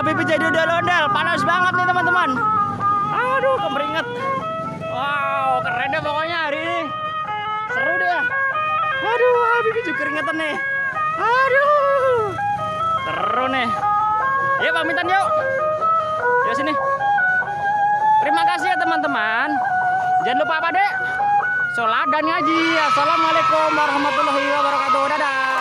Habibie jadi ondel-ondel, panas banget nih teman-teman. Aduh, kemeringet. Wow, keren deh pokoknya hari ini. Seru deh. Aduh, Habibie juga keringetan nih. Aduh, seru nih. Yuk pamitan yuk. Yuk sini. Terima kasih ya teman-teman. Jangan lupa apa dek? Sholat dan ngaji. Assalamualaikum warahmatullahi wabarakatuh. Dadah.